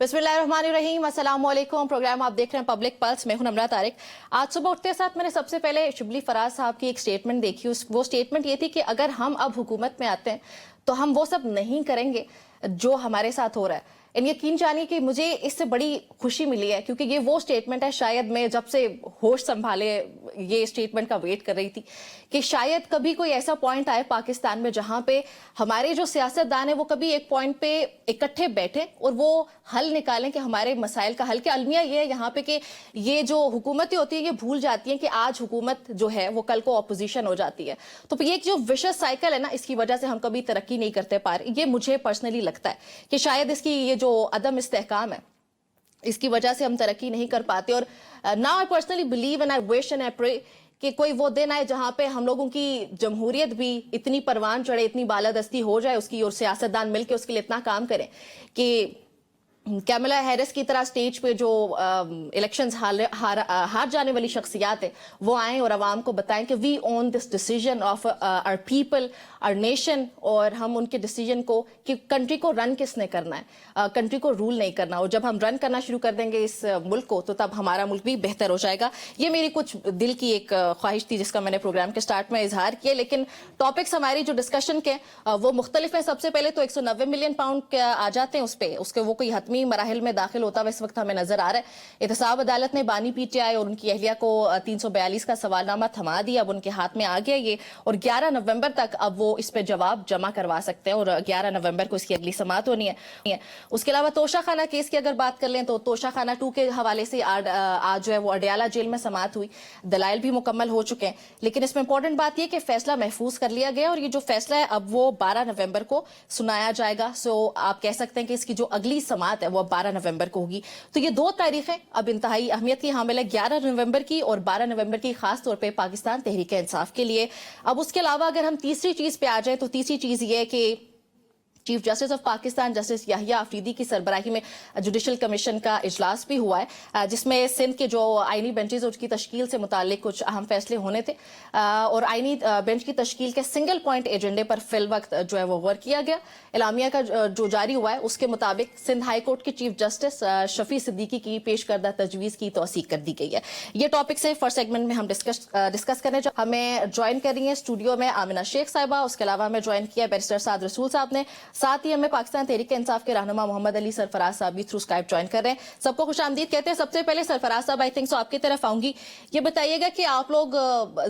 बिस्मिल्लाहिर्रहमानिर्रहीम, अस्सलाम वालेकुम। प्रोग्राम आप देख रहे हैं पब्लिक पल्स, मैं हूं नमरा तारिक। आज सुबह उठते साथ मैंने सबसे पहले शिबली फराज साहब की एक स्टेटमेंट देखी। वो स्टेटमेंट ये थी कि अगर हम अब हुकूमत में आते हैं तो हम वो सब नहीं करेंगे जो हमारे साथ हो रहा है। यकीन जानिए कि मुझे इससे बड़ी खुशी मिली है, क्योंकि ये वो स्टेटमेंट है, शायद मैं जब से होश संभाले ये स्टेटमेंट का वेट कर रही थी कि शायद कभी कोई ऐसा पॉइंट आए पाकिस्तान में जहां पे हमारे जो सियासतदान है वो कभी एक पॉइंट पे इकट्ठे बैठे और वो हल निकालें कि हमारे मसाइल का हल। के अलमिया ये है यहाँ पे कि ये जो हुकूमतें होती है ये भूल जाती हैं कि आज हुकूमत जो है वो कल को अपोजिशन हो जाती है। तो ये जो विशेष साइकिल है ना, इसकी वजह से हम कभी तरक्की नहीं करते पा रहे। ये मुझे पर्सनली लगता है कि शायद इसकी ये जो अदम इस्तेहकाम है इसकी वजह से हम तरक्की नहीं कर पाते। और now I personally believe and I wish and I pray कि कोई वो दिन आए जहां पे हम लोगों की जमहूरियत भी इतनी परवान चढ़े, इतनी बालादस्ती हो जाए उसकी, और सियासतदान मिलकर उसके लिए इतना काम करें कि कैमला हैरिस की तरह स्टेज पे जो इलेक्शंस हार जाने वाली शख्सियात है वो आएं और आवाम को बताएं कि we own this decision of our people, our nation, और हम उनके डिसीजन को कि कंट्री को रन किसने करना है, कंट्री को रूल नहीं करना। और जब हम रन करना शुरू कर देंगे इस मुल्क को तो तब हमारा मुल्क भी बेहतर हो जाएगा। ये मेरी कुछ दिल की एक ख्वाहिश थी जिसका मैंने प्रोग्राम के स्टार्ट में इजहार किया। लेकिन टॉपिक्स हमारी जो डिस्कशन के वो मुख्तलिफ है। सबसे पहले तो 190 मिलियन पाउंड आ जाते हैं उस पर, उसके वो कोई मराहिल में दाखिल होता हुआ इस वक्त हमें नजर आ रहा है। एहतसाब अदालत ने बानी पीटीआई और उनकी अहलिया को 342 का सवालनामा थमा दिया, अब उनके हाथ में आ गया ये, और 11 नवंबर तक अब वो इस पे जवाब जमा करवा सकते हैं, और 11 नवंबर को इसकी अगली समाअत होनी है। उसके अलावा तोशा खाना केस की अगर बात कर लें तो तोशा खाना 2 के हवाले से आज जो है वो अडयाला जेल में समाअत हुई, दलाइल भी मुकम्मल हो चुके हैं। लेकिन इसमें इंपॉर्टेंट बात यह कि फैसला महफूज कर लिया गया और ये जो फैसला है अब वो 12 नवंबर को सुनाया जाएगा। सो आप कह सकते हैं कि इसकी जो अगली समाअत है वो 12 नवंबर को होगी। तो ये 2 तारीखें अब इंतहाई अहमियत की हामिल है, 11 नवंबर की और 12 नवंबर की, खास तौर पे पाकिस्तान तहरीक इंसाफ के लिए। अब उसके अलावा अगर हम तीसरी चीज पे आ जाए तो तीसरी चीज ये है कि chief justice of Pakistan justice Yahya Afridi की सरबराही में जुडिशल कमीशन का इजलास भी हुआ है, जिसमें सिंध के जो आईनी बेंचेज उसकी तश्कील से मुतालिक कुछ अहम फैसले होने थे, और आईनी बेंच की तश्कील के सिंगल पॉइंट एजेंडे पर फिल वक्त जो है वो वर्क किया गया। इलामिया का जो जारी हुआ है उसके मुताबिक सिंध हाई कोर्ट के चीफ जस्टिस शफी सिद्दीकी की पेश करदा तजवीज़ की तौसीक कर दी गई है। ये टॉपिक से फर्स्ट सेगमेंट में हम डिस्कस करने हमें ज्वाइन कर रही है स्टूडियो में आमिना शेख साहिबा, उसके अलावा हमें ज्वाइन किया बैरिस्टर साद रसूल साहब ने, साथ ही हमें पाकिस्तान तहरीक इंसाफ के रहनुमा मोहम्मद अली सरफराज साहब भी थ्रू स्काइप ज्वाइन कर रहे हैं। सबको खुशामदीद कहते हैं। सबसे पहले सरफराज साहब, आई थिंक सो आपकी तरफ आऊंगी। ये बताइएगा कि आप लोग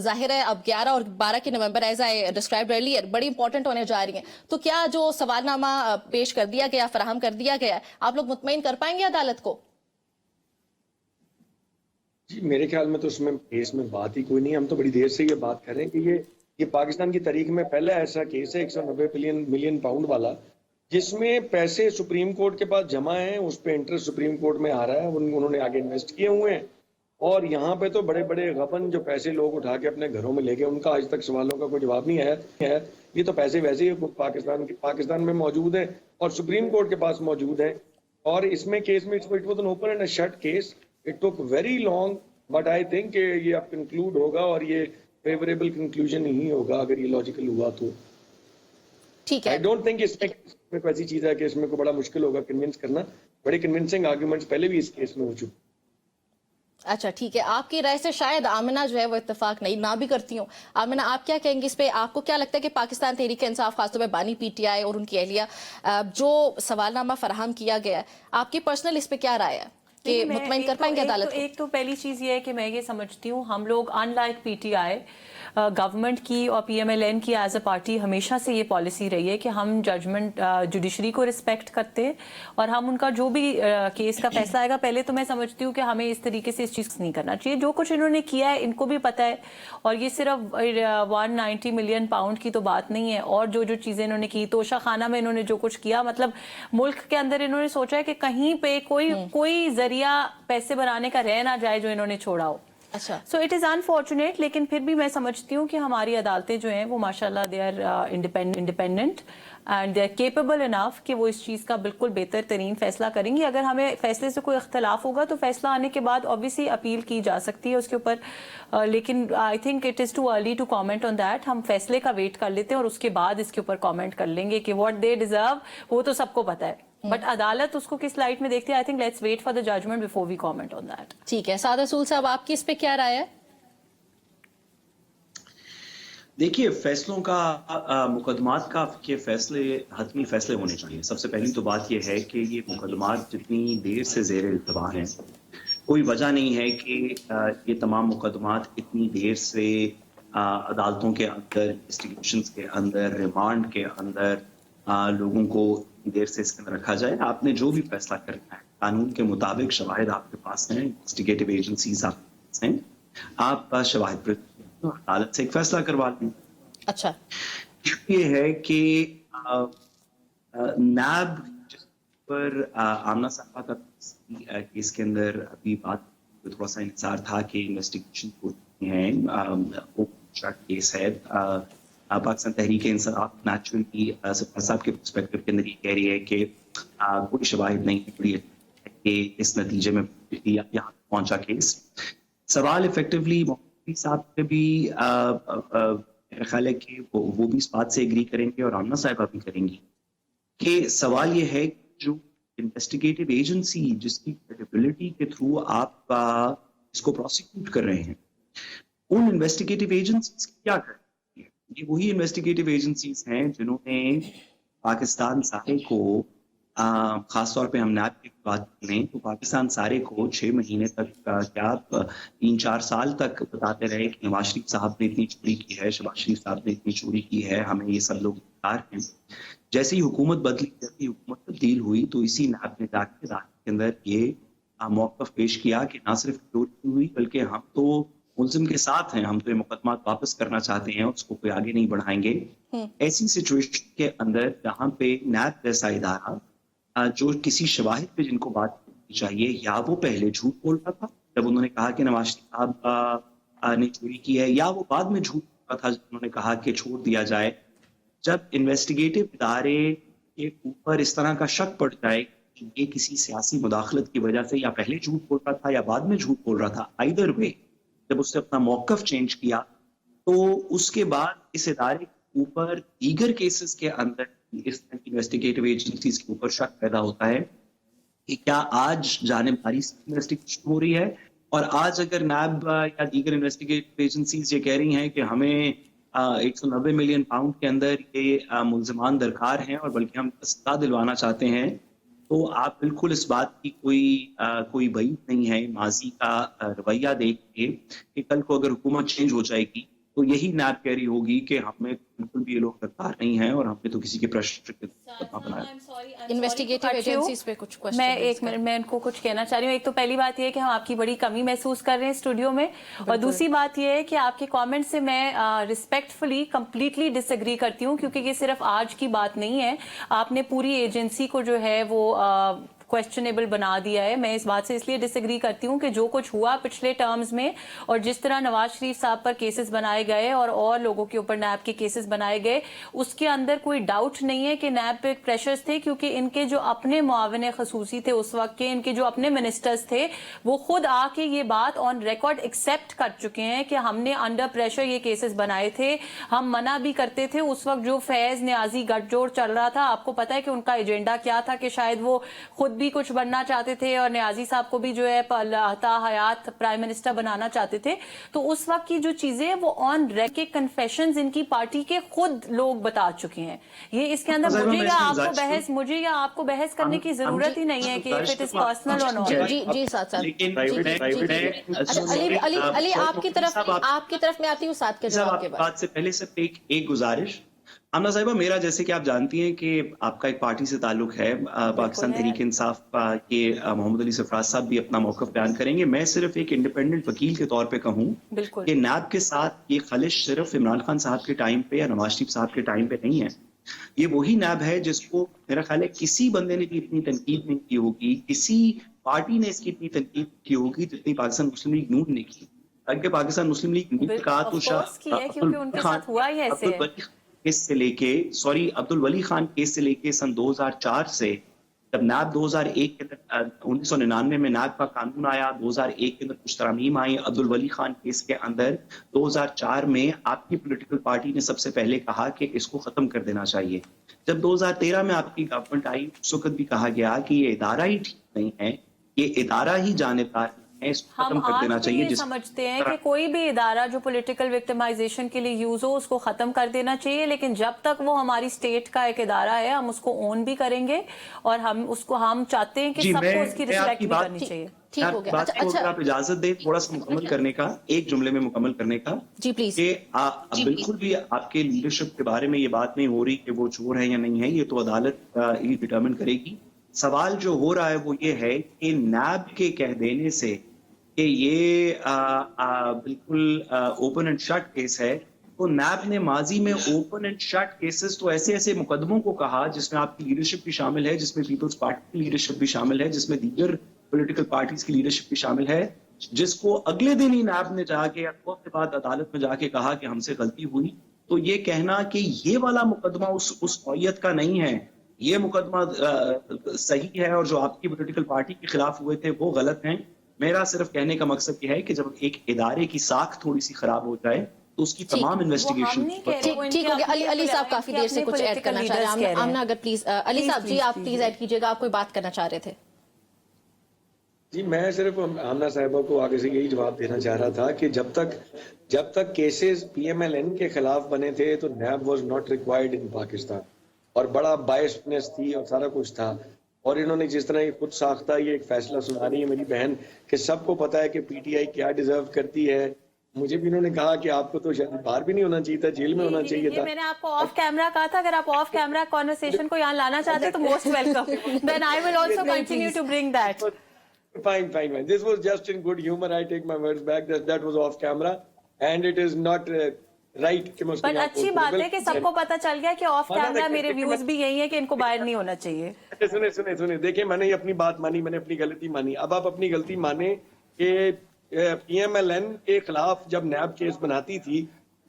जाहिर है अब 11 और 12 की नवंबर एज आई डिस्क्राइब्ड अर्लियर बड़ी इंपॉर्टेंट होने जा रही हैं, तो क्या जो सवालनामा पेश कर दिया गया, फराहम कर दिया गया, आप लोग मुतमईन कर पाएंगे अदालत को? जी मेरे ख्याल में तो उसमें केस में बात ही कोई नहीं। हम तो बड़ी देर से ये बात कर रहे हैं कि ये पाकिस्तान की तारीख में पहला ऐसा केस है 190 मिलियन पाउंड वाला, जिसमें पैसे सुप्रीम कोर्ट के पास जमा हैं, उस पर इंटरेस्ट सुप्रीम कोर्ट में आ रहा है, उन्होंने आगे इन्वेस्ट किए हुए हैं। और यहाँ पे तो बड़े बड़े गबन जो पैसे लोग उठा के अपने घरों में ले गए, उनका आज तक सवालों का कोई जवाब नहीं है। ये तो पैसे वैसे ही पाकिस्तान में मौजूद है और सुप्रीम कोर्ट के पास मौजूद है। और इसमें केस में it was an open and shut case, it took very long, but I think ये अब कंक्लूड होगा और ये फेवरेबल कंक्लूजन ही होगा अगर ये लॉजिकल हुआ तो। ठीक है, आई डोंट थिंक इसमें कोई ऐसी चीज है कि इसमें को बड़ा मुश्किल होगा कन्विंस करना। बड़े कन्विंसिंग आर्गुमेंट्स पहले भी इस केस में हो चुके। अच्छा ठीक है, आपकी राय से शायद आमिना जो है वो इत्तेफाक नहीं ना भी करती हूँ। आमिना, आप क्या कहेंगे इस पे? आपको क्या लगता है कि पाकिस्तान तहरीक इंसाफ, खासतौर पर बानी पीटीआई और उनकी अहलिया जो सवालनामा फराहम किया गया है, आपकी पर्सनल इस पे क्या राय है कि मुतमईन कर पाएंगे अदालत को? एक तो पहली चीज ये है कि मैं ये समझती हूँ हम लोग अनलाइक पीटीआई गवर्नमेंट की और पीएमएलएन की एज अ पार्टी हमेशा से ये पॉलिसी रही है कि हम जजमेंट जुडिशरी को रिस्पेक्ट करते हैं और हम उनका जो भी केस का फैसला आएगा, पहले तो मैं समझती हूँ कि हमें इस तरीके से इस चीज़ नहीं करना चाहिए। जो कुछ इन्होंने किया है इनको भी पता है, और ये सिर्फ 190 मिलियन पाउंड की तो बात नहीं है। और जो जो चीज़ें इन्होंने की, तोशा खाना में इन्होंने जो कुछ किया, मतलब मुल्क के अंदर इन्होंने सोचा है कि कहीं पे कोई जरिया पैसे बनाने का रह ना जाए जो इन्होंने छोड़ा हो। अच्छा, सो इट इज़ अनफॉर्चुनेट, लेकिन फिर भी मैं समझती हूँ कि हमारी अदालतें जो हैं वो माशाल्लाह they are independent and they are capable enough कि वो इस चीज़ का बिल्कुल बेहतर तरीन फैसला करेंगी। अगर हमें फैसले से कोई इख्तलाफ होगा तो फैसला आने के बाद ऑब्वियसली अपील की जा सकती है उसके ऊपर, लेकिन I think it is too early to comment on that. हम फैसले का वेट कर लेते हैं और उसके बाद इसके ऊपर कॉमेंट कर लेंगे कि व्हाट दे डिजर्व, वो तो सबको पता है। बट अदालत उसको किस लाइट में देखती है, I think let's wait for the judgment before we comment on that. ठीक है, साद रसूल साहब, आपकी इस पे क्या राय है? देखिए, फैसलों का मुकदमात का के फैसले हतमी फैसले होने चाहिए. सबसे पहली तो बात यह है कि ये मुकदमात जितनी देर से ज़ेर इल्तवा हैं, कोई वजह नहीं है कि ये तमाम मुकदमात इतनी देर से अदालतों के अंदर, इन्वेस्टिगेशंस के अंदर, रिमांड के अंदर लोगों को देर से इसके अंदर रखा जाए. आपने जो भी फैसला करना है, कानून के मुताबिक शवाहिद आपके पास हैं, इन्वेस्टिगेटिव एजेंसीज आपके पास हैं, आप शवाहिद पर अदालत से एक फैसला करवा लें. अच्छा, ये है कि नैब जिस पर आमना साहबा का केस के अंदर अभी बात थोड़ा सा इंतजार था कि इन्वेस्टिगेशन होती है, वो केस है. पाकिस्तान तहरीक इंसाफ नेचुरली साहब के पर्सपेक्टिव के अंदर ये कह रही है कि कोई शवाहिद नहीं पड़ी कि इस नतीजे में यहाँ पहुंचा केस. सवाल इफेक्टिवली साहब से भी मेरा ख्याल है कि वो भी इस बात से एग्री करेंगे और आमना साहिबा भी करेंगी कि सवाल ये है जो इन्वेस्टिगेटिव एजेंसी जिसकी क्रेडिबिलिटी के थ्रू आप इसको प्रोसिक्यूट कर रहे हैं, उन इन्वेस्टिगेटिव एजेंसीज क्या कर रही है? ये वही इन्वेस्टिगेटिव एजेंसीज हैं जिन्होंने पाकिस्तान सारे को खासतौर पे हम नैब की बात करें तो पाकिस्तान सारे को 6 महीने तक क्या 3-4 साल तक बताते रहे कि नवाज शरीफ साहब ने इतनी चोरी की है, शहबाज शरीफ साहब ने इतनी चोरी की है, हमें ये सब लोग गिरफ्तार हैं. जैसे ही हुकूमत बदली, जैसे ही हुकूमत तब्दील हुई तो इसी नैब ने जाके रात के अंदर ये मौक़िफ़ पेश किया कि ना सिर्फ चोरी हुई बल्कि हम तो मुल्ज़िम के साथ हैं, हम तो ये मुकदमा वापस करना चाहते हैं, उसको कोई आगे नहीं बढ़ाएंगे. ऐसी सिचुएशन के अंदर जहाँ पे नैब जैसा इदारा जो किसी शवाहिद पे जिनको बात करनी चाहिए, या वो पहले झूठ बोल रहा था जब उन्होंने कहा कि नवाज शरीफ साहब ने चोरी की है, या वो बाद में झूठ बोल रहा था जब उन्होंने कहा कि छोड़ दिया जाए. जब इन्वेस्टिगेटिव इदारे के ऊपर इस तरह का शक पड़ जाए कि ये किसी सियासी मुदाखलत की वजह से या पहले झूठ बोल रहा था या बाद में झूठ बोल रहा था, आइदर वे जब उसने अपना मौक़िफ़ चेंज किया तो उसके बाद इस इदारे के ऊपर दीगर केसेस के अंदर इस तरह की इन्वेस्टिगेटिव एजेंसीज के ऊपर शक पैदा होता है कि क्या आज जानेबारी से इन्वेस्टिगेशन हो रही है, और आज अगर नैब या दीगर इन्वेस्टिगेटिव एजेंसीज ये कह रही हैं कि हमें 190 मिलियन पाउंड के अंदर ये मुल्ज़िमान दरकार हैं और बल्कि हम सजा दिलवाना चाहते हैं, तो आप बिल्कुल इस बात की कोई बईद नहीं है माजी का रवैया देख के कि कल को अगर हुकूमत चेंज हो जाएगी तो यही नैब कह रही होगी कि हमें बिल्कुल भी ये लोग दरकार नहीं है और हमने तो किसी के प्रेशर के बनाया. इन्वेस्टिगेटिव एजेंसीज पे कुछ क्वेश्चन मैं एक मिनट में इनको कुछ कहना चाह रही हूँ. एक तो पहली बात ये है कि हम आपकी बड़ी कमी महसूस कर रहे हैं स्टूडियो में, और दूसरी बात ये है कि आपके कमेंट से मैं रिस्पेक्टफुली कंप्लीटली डिसएग्री करती हूँ, क्योंकि ये सिर्फ आज की बात नहीं है. आपने पूरी एजेंसी को जो है वो क्वेश्चनेबल बना दिया है. मैं इस बात से इसलिए डिसएग्री करती हूँ कि जो कुछ हुआ पिछले टर्म्स में और जिस तरह नवाज शरीफ साहब पर केसेस बनाए गए और लोगों के ऊपर नैब के केसेस बनाए गए, उसके अंदर कोई डाउट नहीं है कि नैब पे प्रेशर्स थे, क्योंकि इनके जो अपने मुआविन खसूसी थे उस वक्त के, इनके जो अपने मिनिस्टर्स थे, वो खुद आके ये बात ऑन रिकॉर्ड एक्सेप्ट कर चुके हैं कि हमने अंडर प्रेशर ये केसेस बनाए थे. हम मना भी करते थे उस वक्त जो फैज न्याजी गठजोड़ चल रहा था. आपको पता है कि उनका एजेंडा क्या था, कि शायद वो खुद भी कुछ बनना चाहते थे और न्याजी साहब को भी जो है हयात प्राइम मिनिस्टर बनाना चाहते थे. तो उस वक्त की जो चीजें हैं वो ऑन रेकॉर्ड कन्फेशंस इनकी पार्टी के खुद लोग बता चुके हैं. ये इसके अंदर मुझे या आपको बहस करने की जरूरत ही नहीं है कि इफ इट इज पर्सनल और नॉट. जी साथ अली आपकी तरफ मैं आती हूँ साथ के जवाब के बाद. से पहले सिर्फ एक गुजारिश, आमना साहिबा, मेरा जैसे कि आप जानती हैं कि आपका एक पार्टी से ताल्लुक है, पाकिस्तान तहरीक इंसाफ के मोहम्मद अली सरफराज साहब भी अपना मौक़िफ़ बयान करेंगे. मैं सिर्फ एक इंडिपेंडेंट वकील के तौर पे कहूँ कि नैब के साथ ये खलिश सिर्फ इमरान खान साहब के टाइम पे या नवाज शरीफ साहब के टाइम पे नहीं है. ये वही नैब है जिसको मेरा ख्याल है किसी बंदे ने भी इतनी तनकीद नहीं की होगी, किसी पार्टी ने इसकी इतनी तनकीद की होगी जितनी पाकिस्तान मुस्लिम लीग नून ने की. अगर पाकिस्तान मुस्लिम लीग नून का अब्दुल वली खान केस से लेके सन 2004 से, जब नैब 2001 के 1999 में नैब का कानून आया, 2001 के अंदर कुछ तरमीम आई अब्दुल वली खान केस के अंदर, 2004 में आपकी पॉलिटिकल पार्टी ने सबसे पहले कहा कि इसको खत्म कर देना चाहिए. جب 2013 میں آپ کی گورنمنٹ آئی اس وقت بھی کہا گیا کہ یہ ادارہ ہی ٹھیک نہیں ہے, یہ ادارہ ہی جانبدار ہے, اس کو ختم ہم کر دینا آج بھی چاہیے. یہ سمجھتے ہیں کہ کوئی بھی ادارہ جو پولیٹیکل وکٹمائزیشن کے لیے یوز ہو اس کو ختم کر دینا چاہیے, لیکن جب تک وہ ہماری اسٹیٹ کا ایک ادارہ ہے ہم اس کو اون بھی کریں گے, اور ہم چاہتے ہیں کہ سب کو اس کی رسپیکٹ بھی کرنی چاہیے. ٹھیک ہو گیا. اگر آپ اجازت دیں تھوڑا سا مکمل کرنے کا, ایک جملے میں مکمل کرنے کا, جی پلیز. کہ بالکل بھی آپ کے لیڈرشپ کے بارے میں یہ بات نہیں ہو رہی کہ وہ چور ہے یا نہیں ہے, یہ تو عدالت ہی ڈٹرمن کرے گی. سوال جو ہو رہا ہے وہ یہ ہے کہ نیب کے کہہ دینے سے کہ یہ بالکل اوپن اینڈ شٹ کیس ہے, تو نیب نے ماضی میں اوپن اینڈ شٹ کیسز تو ایسے ایسے مقدموں کو کہا جس میں آپ کی لیڈرشپ بھی شامل ہے, جس میں پیپلز پارٹی کی لیڈرشپ بھی شامل ہے, جس میں دیگر پولیٹیکل پارٹیز کی لیڈرشپ بھی شامل ہے, جس کو اگلے دن ہی نیب نے جا کے وقت کے بعد عدالت میں جا کے کہا کہ ہم سے غلطی ہوئی. تو یہ کہنا کہ یہ والا مقدمہ اس نوعیت کا نہیں ہے, یہ مقدمہ صحیح ہے, اور جو آپ کی پولیٹیکل پارٹی کے خلاف ہوئے تھے وہ غلط ہیں. میرا صرف کہنے کا مقصد یہ ہے کہ جب ایک ادارے کی ساکھ تھوڑی سی خراب ہو جائے تو اس کی تمام انویسٹیگیشن. ٹھیک ہو گیا. علی صاحب کافی دیر سے کچھ ایڈ کرنا چاہ رہے ہیں. آمنہ اگر پلیز, علی صاحب جی آپ پلیز ایڈ کیجیے گا, آپ کوئی بات کرنا چاہ رہے تھے. جی میں صرف آمنہ صاحبہ کو آگے سے یہی جواب دینا چاہ رہا تھا کہ جب تک cases P M L N کے خلاف بنے تھے تو NAB was not required in Pakistan, اور بڑا بائسنس تھی اور سارا کچھ تھا. اور انہوں نے جس طرح یہ خود ساختہ یہ ایک فیصلہ سنا رہی ہے میری بہن کہ سب کو پتا ہے کہ پی ٹی آئی کیا ڈیزرو کرتی ہے. مجھے بھی انہوں نے کہا کہ آپ کو تو شاید باہر بھی نہیں ہونا چاہیے تھا, جیل میں ہونا چاہیے تھا. میں نے آپ کو آف کیمرہ کہا تھا, اگر آپ آف کیمرہ کانورسیشن کو یہاں لانا چاہتے تو most welcome, then I will also continue to bring that. Fine. This was just in good humor. I take my words back. That was off camera, and it is not right. پر اچھی بات ہے کہ سب کو پتا چل گیا کہ of camera میرے ویوز بھی یہی ہے کہ ان کو باہر نہیں ہونا چاہیے. سنیں دیکھیں, میں نے یہ اپنی بات مانی, میں نے اپنی غلطی مانی. اب آپ اپنی غلطی مانیں کہ پی ایم ایل این کے خلاف جب نیب کیس بناتی تھی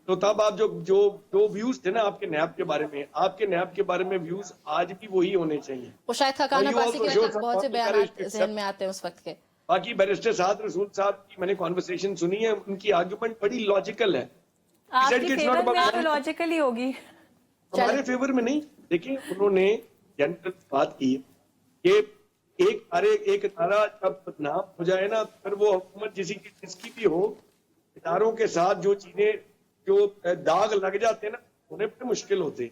تو تب آپ جو ویوز تھے نا آپ کے نیب کے بارے میں, آپ کے نیب کے بارے میں ویوز آج بھی وہی ہونے چاہیے. وہ شاید خاکان عباسی کے بہت سے بیانات ذہن میں آتے ہیں اس وقت کے. باقی بیرسٹر سعد رسول صاحب کی میں نے کانورسیشن سنی ہے, ان کی آرگومنٹ بڑی لاجیکل ہے. آپ کی فیور میں تو لاجیکل ہی ہوگی, ہمارے فیور میں نہیں. دیکھیں انہوں نے جنرل بات کی کہ ایک ادارہ جب بدنام ہو جائے نا, پھر وہ حکومت جس کی بھی ہو, اداروں کے ساتھ جو چیزیں جو داغ لگ جاتے ہیں نا انہیں بڑے مشکل ہوتے.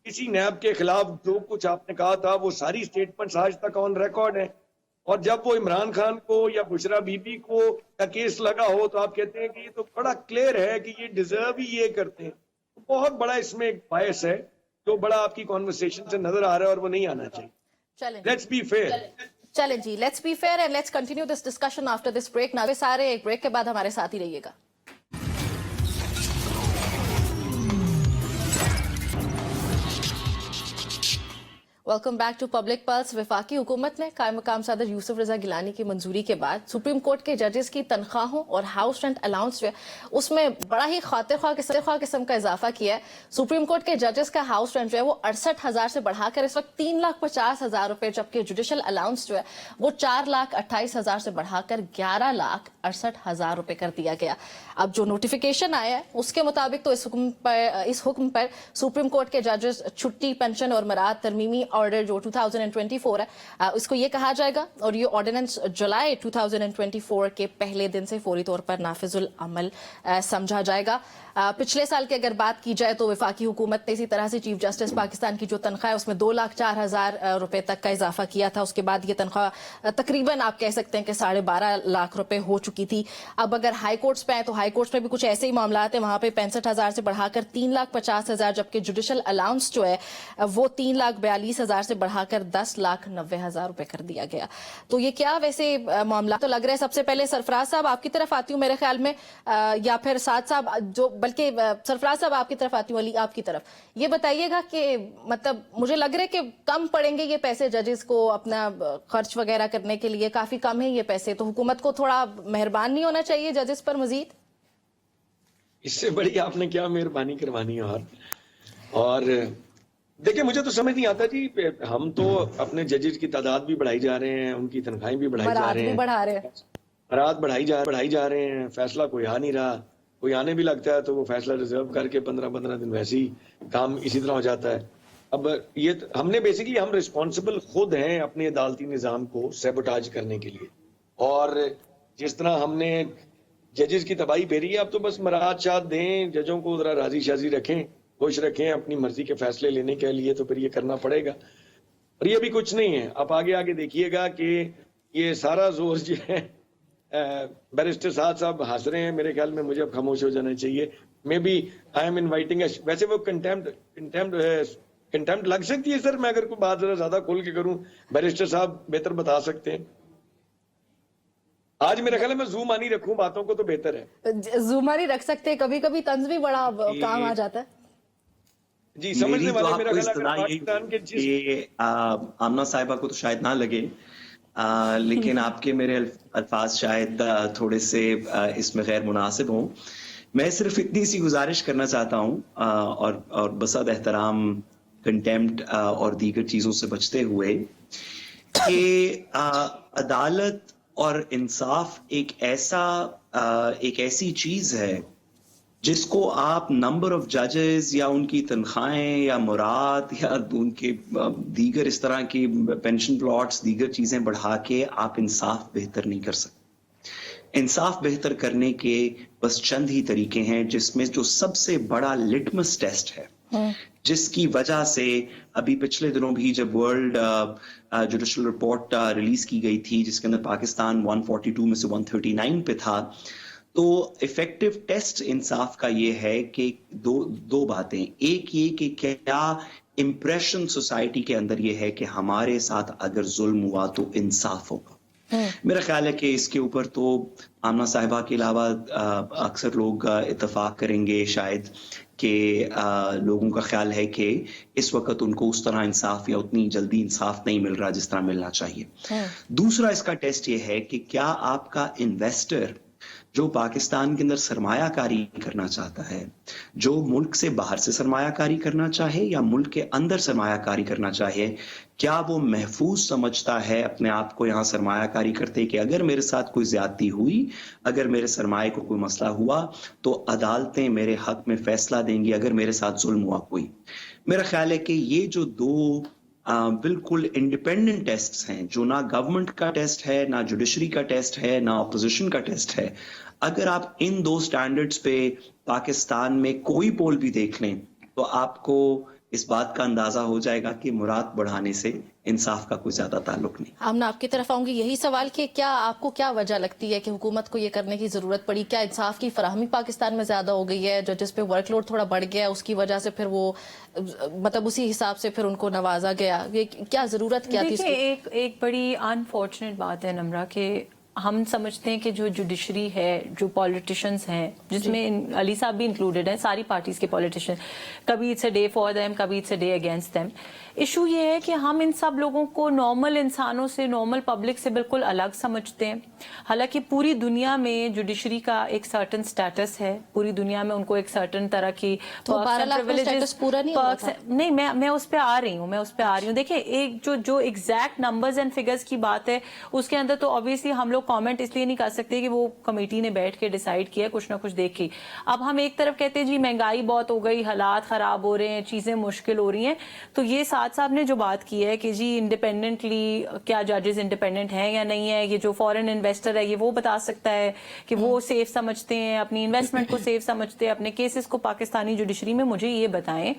کسی نیب کے خلاف جو کچھ آپ نے کہا تھا وہ ساری اسٹیٹمنٹس آج تک آن ریکارڈ ہیں, اور جب وہ عمران خان کو یا بشرا بی بی کو کا کیس لگا ہو تو آپ کہتے ہیں کہ یہ تو بڑا کلیئر ہے کہ یہ ڈیزرو ہی یہ کرتے ہیں. بہت بڑا اس میں ایک باعث ہے جو بڑا آپ کی کانورسیشن سے نظر آ رہا ہے, اور وہ نہیں آنا چاہیے. Let's be fair. چلیں جی, let's be fair and let's continue this discussion after this break. ناوے سارے ایک بریک کے بعد ہمارے ساتھ ہی رہیے گا. Welcome back to public plus. وفاقی حکومت نے قائم مقام صدر یوسف رضا گیلانی کی منظوری کے بعد سپریم کورٹ کے ججز کی تنخواہوں اور ہاؤس رینٹ الاؤنس جو ہے اس میں بڑا ہی خاطر خواہ قسم کا اضافہ کیا ہے. سپریم کورٹ کے ججز کا ہاؤس رینٹ جو ہے وہ 68,000 سے بڑھا کر اس وقت 3,50,000 روپے, جبکہ جوڈیشل الاؤنس جو ہے وہ 4,28,000 سے بڑھا کر 11,68,000 روپے کر دیا گیا. اب جو نوٹیفیکیشن آیا ہے اس کے مطابق تو اس حکم پر سپریم کورٹ کے ججز چھٹی, پینشن اور مراد ترمیمی آرڈر جو 2024 ہے اس کو یہ کہا جائے گا, اور یہ آرڈیننس جولائی 2024 کے پہلے دن سے فوری طور پر نافذ العمل سمجھا جائے گا. پچھلے سال کی اگر بات کی جائے تو وفاقی حکومت نے اسی طرح سے چیف جسٹس پاکستان کی جو تنخواہ ہے اس میں 2,04,000 روپے تک کا اضافہ کیا تھا. اس کے بعد یہ تنخواہ تقریباً آپ کہہ سکتے ہیں کہ 12.5 لاکھ روپے ہو چکی تھی. اب اگر ہائی کورٹس پہ ہیں تو ہائی کورٹس میں بھی کچھ ایسے ہی معاملات ہیں, وہاں پہ 65,000 سے بڑھا کر 3,50,000, جبکہ جوڈیشل الاؤنس جو ہے وہ 3,42,000 سے بڑھا کر 10,90,000 روپے کر دیا گیا. تو یہ کیا ویسے معاملات تو لگ رہے ہیں. سب سے پہلے سرفراز صاحب آپ کی طرف آتی ہوں میرے خیال میں, یا پھر سعد صاحب, جو بلکہ سرفراز صاحب آپ کی طرف آتی ہوں, علی آپ کی طرف. یہ بتائیے گا کہ مطلب مجھے لگ رہا ہے کہ کم پڑیں گے یہ پیسے ججز کو اپنا خرچ وغیرہ کرنے کے لیے, کافی کم ہے یہ پیسے, تو حکومت کو تھوڑا مہربان نہیں ہونا چاہیے ججز پر مزید؟ اس سے بڑی آپ نے کیا مہربانی کروانی ہے. اور دیکھیں مجھے تو سمجھ نہیں آتا جی, ہم تو اپنے ججز کی تعداد بھی بڑھائی جا رہے ہیں, ان کی تنخواہیں بھی بڑھائی جا رہے ہیں, برات بڑھائی جا رہے ہیں, فیصلہ کوئی آ نہیں رہا. کوئی آنے بھی لگتا ہے تو وہ فیصلہ ریزرو کر کے 15 دن ویسے ہی کام اسی طرح ہو جاتا ہے. اب یہ ہم نے بیسیکلی ہم رسپانسبل خود ہیں اپنے عدالتی نظام کو سیبوٹاج کرنے کے لیے. اور جس طرح ہم نے ججز کی تباہی پھیری ہے, اب تو بس مراعات شاد دیں, ججوں کو ذرا راضی شازی رکھیں, خوش رکھیں اپنی مرضی کے فیصلے لینے کے لیے, تو پھر یہ کرنا پڑے گا. اور یہ بھی کچھ نہیں ہے, آپ آگے آگے دیکھیے گا کہ یہ سارا زور جو ہے بیرسٹر صاحب ہنس رہے ہیں, میرے خیال میں مجھے اب خاموش ہو جانا چاہیے. میں بھی آئی ایم انوائٹنگ, ویسے وہ کنٹمپٹ لگ سکتی ہے سر, میں اگر کوئی بات ذرا زیادہ کھول کے کروں, بیرسٹر صاحب بہتر بتا سکتے ہیں. آج میرا خیال ہے میں زوم آنی رکھوں باتوں کو تو بہتر ہے. زوماری رکھ سکتے, کبھی کبھی طنز بھی بڑا کام آ جاتا ہے. جی سمجھنے والے میرا خیال ہے اگر یہی پاکستان کے جس کہ آمنہ صاحبہ کو تو شاید نہ لگے, لیکن آپ کے میرے الفاظ شاید تھوڑے سے اس میں غیر مناسب ہوں. میں صرف اتنی سی گزارش کرنا چاہتا ہوں, اور بصد احترام کنٹیمپٹ اور دیگر چیزوں سے بچتے ہوئے, کہ عدالت اور انصاف ایک ایسی چیز ہے جس کو آپ نمبر آف ججز یا ان کی تنخواہیں یا مراد یا ان کے دیگر اس طرح کی پینشن پلاٹس دیگر چیزیں بڑھا کے آپ انصاف بہتر نہیں کر سکتے. انصاف بہتر کرنے کے بس چند ہی طریقے ہیں, جس میں جو سب سے بڑا لٹمس ٹیسٹ ہے, جس کی وجہ سے ابھی پچھلے دنوں بھی جب ورلڈ جوڈیشل رپورٹ ریلیز کی گئی تھی, جس کے اندر پاکستان 142 میں سے 139 پہ تھا, تو افیکٹو ٹیسٹ انصاف کا یہ ہے کہ دو باتیں. ایک یہ کہ کیا امپریشن سوسائٹی کے اندر یہ ہے کہ ہمارے ساتھ اگر ظلم ہوا تو انصاف ہوگا. میرا خیال ہے کہ اس کے اوپر تو آمنہ صاحبہ کے علاوہ اکثر لوگ اتفاق کریں گے شاید, کہ لوگوں کا خیال ہے کہ اس وقت ان کو اس طرح انصاف یا اتنی جلدی انصاف نہیں مل رہا جس طرح ملنا چاہیے. دوسرا اس کا ٹیسٹ یہ ہے کہ کیا آپ کا انویسٹر جو پاکستان کے اندر سرمایہ کاری کرنا چاہتا ہے, جو ملک سے باہر سے سرمایہ کاری کرنا چاہے یا ملک کے اندر سرمایہ کاری کرنا چاہے, کیا وہ محفوظ سمجھتا ہے اپنے آپ کو یہاں سرمایہ کاری کرتے کہ اگر میرے ساتھ کوئی زیادتی ہوئی, اگر میرے سرمایہ کو کوئی مسئلہ ہوا تو عدالتیں میرے حق میں فیصلہ دیں گی اگر میرے ساتھ ظلم ہوا کوئی. میرا خیال ہے کہ یہ جو دو بالکل انڈیپینڈنٹ ٹیسٹ ہیں, جو نہ گورنمنٹ کا ٹیسٹ ہے, نہ جوڈیشری کا ٹیسٹ ہے, نہ اپوزیشن کا ٹیسٹ ہے, اگر آپ ان دو سٹینڈرڈز پہ پاکستان میں کوئی پول بھی دیکھ لیں تو آپ کو اس بات کا اندازہ ہو جائے گا کہ مراد بڑھانے سے انصاف کا کوئی زیادہ تعلق نہیں. آمنہ آپ کی طرف آؤں گی, یہی سوال کہ کیا آپ کو کیا وجہ لگتی ہے کہ حکومت کو یہ کرنے کی ضرورت پڑی؟ کیا انصاف کی فراہمی پاکستان میں زیادہ ہو گئی ہے, ججز پہ ورک لوڈ تھوڑا بڑھ گیا, اس کی وجہ سے پھر وہ مطلب اسی حساب سے پھر ان کو نوازا گیا, کیا ضرورت کیا تھی؟ دیکھیں ایک بڑی انفارچونیٹ بات ہے نمرہ, کہ ہم سمجھتے ہیں کہ جو جوڈیشری ہے, جو پولیٹیشنز ہیں, جس میں علی صاحب بھی انکلوڈیڈ ہیں, ساری پارٹیز کے پولیٹیشن, کبھی it's a day for them, کبھی it's a day against them. Issue یہ ہے کہ ہم ان سب لوگوں کو نارمل انسانوں سے, نارمل پبلک سے بالکل الگ سمجھتے ہیں. حالانکہ پوری دنیا میں جوڈیشری کا ایک سرٹن سٹیٹس ہے, پوری دنیا میں ان کو ایک سرٹن طرح کی نہیں, میں اس پہ آ رہی ہوں. دیکھیں ایک جو ایگزیکٹ نمبرز اینڈ فگرز کی بات ہے, اس کے اندر تو obviously ہم لوگ کامنٹ اس لیے نہیں کر سکتے کہ وہ کمیٹی نے بیٹھ کے ڈیسائیڈ کیا کچھ نہ کچھ دیکھ کے. اب ہم ایک طرف کہتے ہیں جی مہنگائی بہت ہو گئی, حالات خراب ہو رہے ہیں, چیزیں مشکل ہو رہی ہیں, تو یہ سعد صاحب نے جو بات کی ہے کہ جی انڈیپینڈنٹلی کیا ججز انڈیپینڈنٹ ہیں یا نہیں ہے, یہ جو فورن انویسٹر ہے یہ وہ بتا سکتا ہے کہ وہ سیف سمجھتے ہیں, اپنی انویسٹمنٹ کو سیف سمجھتے ہیں, اپنے کیسز کو پاکستانی جوڈیشری میں. مجھے یہ بتائیں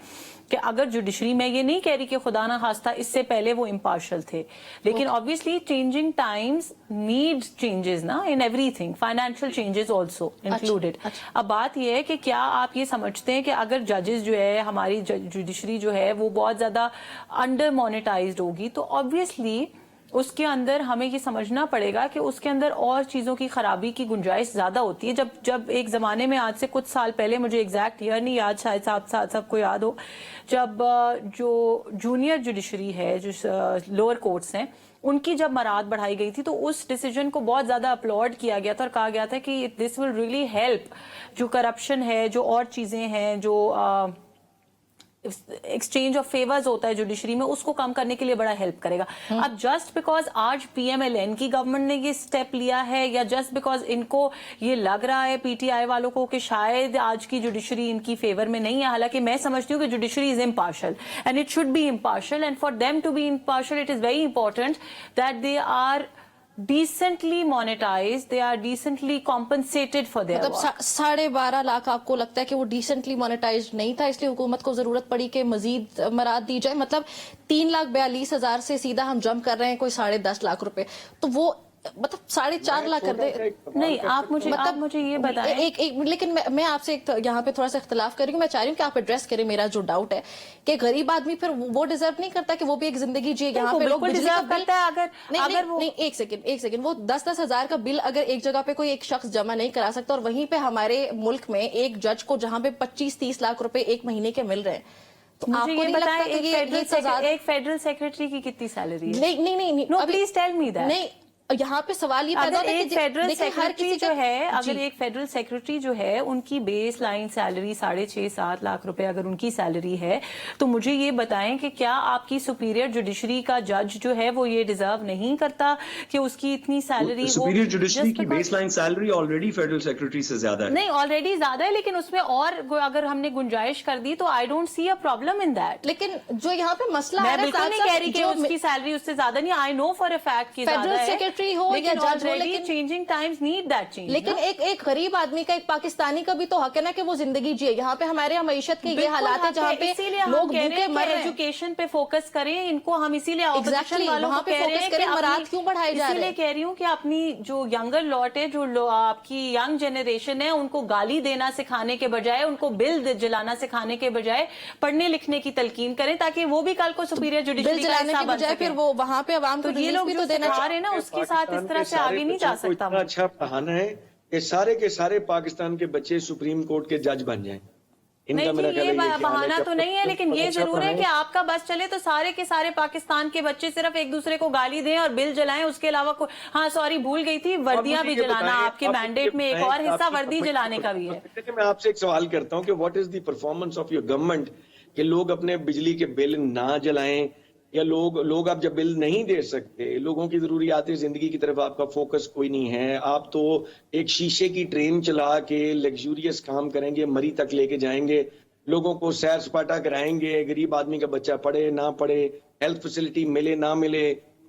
کہ اگر جوڈیشری میں, یہ نہیں کہہ رہی کہ خدا نہ خواستہ اس سے پہلے وہ امپارشل تھے, لیکن obviously changing times need changes نا in everything, financial changes also included. اب بات یہ ہے کہ کیا آپ یہ سمجھتے ہیں کہ اگر ججز جو ہے, ہماری جوڈیشری جو ہے وہ بہت زیادہ انڈر مانیٹائزڈ ہوگی, تو obviously اس کے اندر ہمیں یہ سمجھنا پڑے گا کہ اس کے اندر اور چیزوں کی خرابی کی گنجائش زیادہ ہوتی ہے. جب ایک زمانے میں, آج سے کچھ سال پہلے, مجھے ایگزیکٹ ایئر نہیں یاد, شاید سب کو یاد ہو, جب جو جونیئر جوڈیشری ہے, جو لوور کورٹس ہیں, ان کی جب مراد بڑھائی گئی تھی تو اس ڈیسیجن کو بہت زیادہ اپلوڈ کیا گیا تھا اور کہا گیا تھا کہ دس ول ریئلی ہیلپ. جو کرپشن ہے, جو اور چیزیں ہیں, جو एक्सचेंज ऑफ फेवर्स होता है जुडिशरी में, उसको कम करने के लिए बड़ा हेल्प करेगा। अब जस्ट बिकॉज आज PMLN की गवर्नमेंट ने ये स्टेप लिया है, या जस्ट बिकॉज इनको ये लग रहा है PTI वालों को कि शायद आज की जुडिशरी इनकी फेवर में नहीं है, हालांकि मैं समझती हूँ कि judiciary is impartial and it should be impartial, and for them to be impartial it is very important that they are decently monetized, they are decently compensated for their मतलब work. 12.5 लाख आपको लगता है कि वो डिसेंटली मोनेटाइज नहीं था, इसलिए हुकूमत को जरूरत पड़ी कि मजीद मराद दी जाए? मतलब 3,42,000 से सीधा हम जंप कर रहे हैं कोई 10.5 लाख रुपए, तो वो मतलब 4.5 लाख कर दे। नहीं, आप मुझे ये बताएं। लेकिन मैं आपसे यहाँ पे थोड़ा सा इख्तलाफ कर रही हूँ। मैं चाह रही हूँ कि आप एड्रेस करें मेरा जो डाउट है कि गरीब आदमी फिर वो डिजर्व नहीं करता कि वो भी एक जिंदगी जिए। यहाँ पे लोग बिजली का बिल नहीं, एक सेकंड, वो 10-10 हजार का बिल अगर एक जगह पे कोई एक शख्स जमा नहीं करा सकता, और वहीं पे हमारे मुल्क में एक जज को जहाँ पे 25-30 लाख रुपए एक महीने के मिल रहे हैं, तो मुझे आपको ये नहीं लगता बताएं एक फेडरल सेक्रेटरी की कितनी सैलरी है? नहीं, no please tell me that. नहीं, यहाँ पे सवाल ये पैदा अगर होता है एक कि फेडरल देखिए, हर सेक्रेटरी किसी जो का है, जी। अगर एक फेडरल सेक्रेटरी जो है उनकी बेस लाइन सैलरी 6.5-7 लाख रुपए अगर उनकी सैलरी है, तो मुझे ये बताएं कि क्या आपकी सुपीरियर जुडिशरी का जज जो है वो ये डिजर्व नहीं करता कि उसकी इतनी सैलरी हो? सुपीरियर जुडिशरी की base line salary already federal secretary से ज्यादा है। नहीं, ऑलरेडी ज्यादा है, लेकिन उसमें और अगर हमने गुंजाइश कर दी तो I don't see a problem in that. लेकिन जो यहाँ पे मसला मैं है, बिल्कुल नहीं कह रही कि उसकी सैलरी उससे ज्यादा नहीं, I know for a fact कि फेडरल ज्यादा है, सेक्रेटरी हो या जज हो, लेकिन changing times need that change. लेकिन एक गरीब आदमी का, एक पाकिस्तानी का भी तो हक है ना कि वो जिंदगी जिए। यहाँ पे हमारे यहाँ मईशत के ये हालात है जहाँ पे लोग भूखे मर रहे हैं। एजुकेशन पे फोकस करें इनको, हम इसीलिए ऑपोजिशन वालों वहाँ को पे कह रहे फोकस हैं करें, कि मराद क्यों बढ़ाए जा रहे इसीलिए हैं? कह रही हूँ कि अपनी जो यंगर लॉट है, जो आपकी यंग जनरेशन है, उनको गाली देना सिखाने के बजाय, उनको बिल जलाना सिखाने के बजाय पढ़ने लिखने की तलकीन करें, ताकि वो भी कल को सुपीरियर जुडिशरी बिल जलाने के बजाय फिर वो वहाँ पे अवाम को ये लोग भी जो तो देना सिखा रहे हैं ना, उसके साथ इस तरह से आगे नहीं जा सकता। इतना अच्छा बहाना है कि सारे के सारे पाकिस्तान के बच्चे सुप्रीम कोर्ट के जज बन जाएं। नहीं जी, ये बहाना तो नहीं है, लेकिन ये जरूर है कि आपका बस चले तो सारे के सारे पाकिस्तान के बच्चे सिर्फ एक दूसरे को गाली दें और बिल जलाएं, उसके अलावा हाँ सॉरी भूल गई थी, वर्दियां भी जलाना आपके मैंडेट में एक और हिस्सा वर्दी जलाने का भी है। मैं आपसे एक सवाल करता हूँ कि what is the performance of your government कि लोग अपने बिजली के बिल ना जलाएं, या लोग अब जब बिल नहीं दे सकते, लोगों की जरूरियात जिंदगी की तरफ आपका फोकस कोई नहीं है, आप तो एक शीशे की ट्रेन चला के लग्जूरियस काम करेंगे, मरी तक लेके जाएंगे, लोगों को सैर सपाटा कराएंगे, गरीब आदमी का बच्चा पढ़े ना पढ़े, हेल्थ फैसिलिटी मिले ना मिले,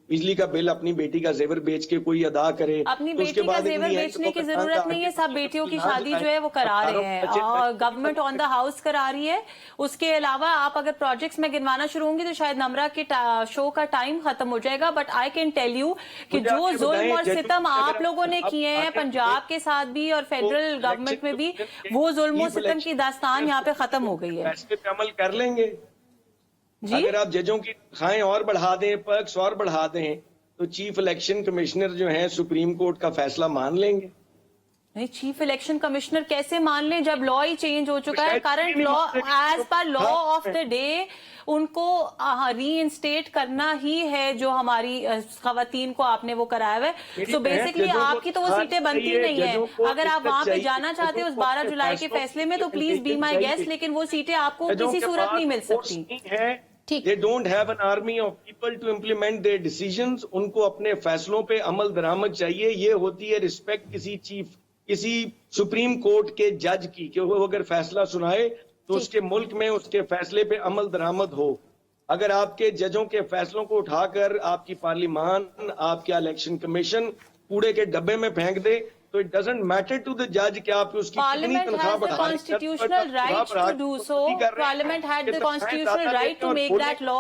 बिजली का बिल अपनी बेटी का जेवर बेच के कोई अदा करे। अपनी बेटी का जेवर बेचने की जरूरत नहीं है, सब बेटियों की शादी जो है वो करा रहे हैं और गवर्नमेंट ऑन द हाउस करा रही है। उसके अलावा आप अगर प्रोजेक्ट्स में गिनवाना शुरू होंगी तो शायद नम्रा के शो का टाइम खत्म हो जाएगा, but I can tell you कि जो जुल्म और सितम आप लोगों ने किए हैं पंजाब के साथ भी और फेडरल गवर्नमेंट में भी, वो जुल्म और सितम की दास्तान यहाँ पे खत्म हो गई है। अमल कर लेंगे जी? अगर आप जजों की तनख्वाहें और बढ़ा दें, पर्क्स और बढ़ा दें, तो चीफ इलेक्शन कमिश्नर जो है सुप्रीम कोर्ट का फैसला मान लेंगे? नहीं, चीफ इलेक्शन कमिश्नर कैसे मान लें जब लॉ ही चेंज हो चुका है? Current law as per law of the day उनको रीइंस्टेट करना ही है, जो हमारी खवातीन को आपने वो कराया हुआ है। सो बेसिकली आपकी तो वो सीटें बनती नहीं है। अगर आप वहां पे जाना चाहते हो उस 12 जुलाई के फैसले में तो प्लीज बी माई गेस्ट, लेकिन वो सीटें आपको किसी सूरत नहीं मिल सकती। They don't have an army of people to implement their decisions. उनको अपने फैसलों पे अमल दरामद चाहिए। ये होती है रिस्पेक्ट किसी सुप्रीम कोर्ट के जज की, कि वो अगर फैसला सुनाए तो उसके मुल्क में उसके फैसले पे अमल दरामद हो। अगर आपके जजों के फैसलों को उठाकर आपकी पार्लिमान, आपका इलेक्शन कमीशन कूड़े के डब्बे में फेंक दे, तो it doesn't matter to the जज कि आप उसकी कितनी तनख्वाह बढ़ा रहे हैं। Constitutional right to do so, parliament had the constitutional right to make that law.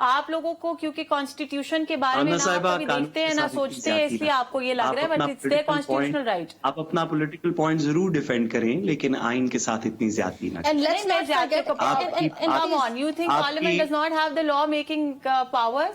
आप लोगों को क्योंकि कॉन्स्टिट्यूशन के बारे में ना कभी देखते हैं ना सोचते हैं, इसलिए आपको ये लग रहा है, but it's their constitutional right. आप अपना पॉलिटिकल पॉइंट जरूर डिफेंड करें, लेकिन आइन के साथ इतनी ज्यादती ना come on, you think parliament does not have the law making power?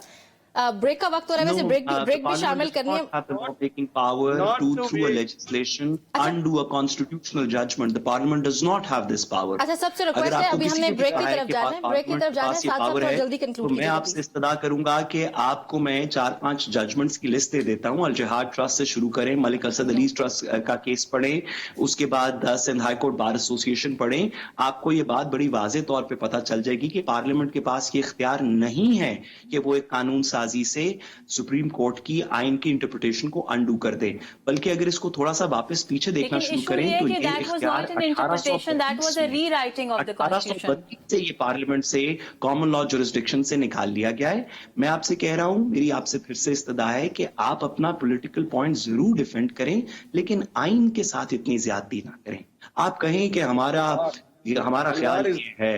Break का वक्त हो रहा है, वैसे ब्रेक भी शामिल करनी है. Have the law-making power Not to, the through a way- legislation, undo a constitutional judgment. The Parliament does not have this power. अच्छा, सबसे अगर रिक्वेस्ट है, आपको अभी किसी हमने ने ब्रेक कहा की है तरफ कि जाना है, ब्रेक की तरफ जाना है, पास ये साथ साथ power थोड़ा है, जल्दी कंक्लूड तो मैं कीजिएगा आपसे प्लीज. इस्तदा करूंगा कि आपको मैं 4-5 जजमेंट्स की लिस्ट दे देता हूं. अल जिहाद ट्रस्ट से शुरू करें, मलिक असद अली ट्रस्ट का केस पढ़ें, उसके बाद Sindh high court bar association पढ़ें. आपको ये बात बड़ी वाज़ेह तौर पे पता चल जाएगी कि पार्लियामेंट के पास ये इख्तियार नहीं है कि वो एक कानून साजी से सुप्रीम कोर्ट की आइन की इंटरप्रिटेशन को अंडू कर दे, बल्कि अगर इसको थोड़ा सा वापस पीछे देखना लेकिन शुरू इशू करें ये तो कि ये that was इख्तियार not an interpretation, that was a rewriting of the constitution. 1832 से ये पार्लियामेंट से कॉमन लॉ जुरिस्डिक्शन से निकाल लिया गया है. मैं आपसे कह रहा हूं, मेरी आपसे फिर से इस्तदा है कि आप अपना पॉलिटिकल पॉइंट जरूर डिफेंड करें, लेकिन आइन के साथ इतनी ज्यादती ना करें. आप कहें कि हमारा ख्याल ये है,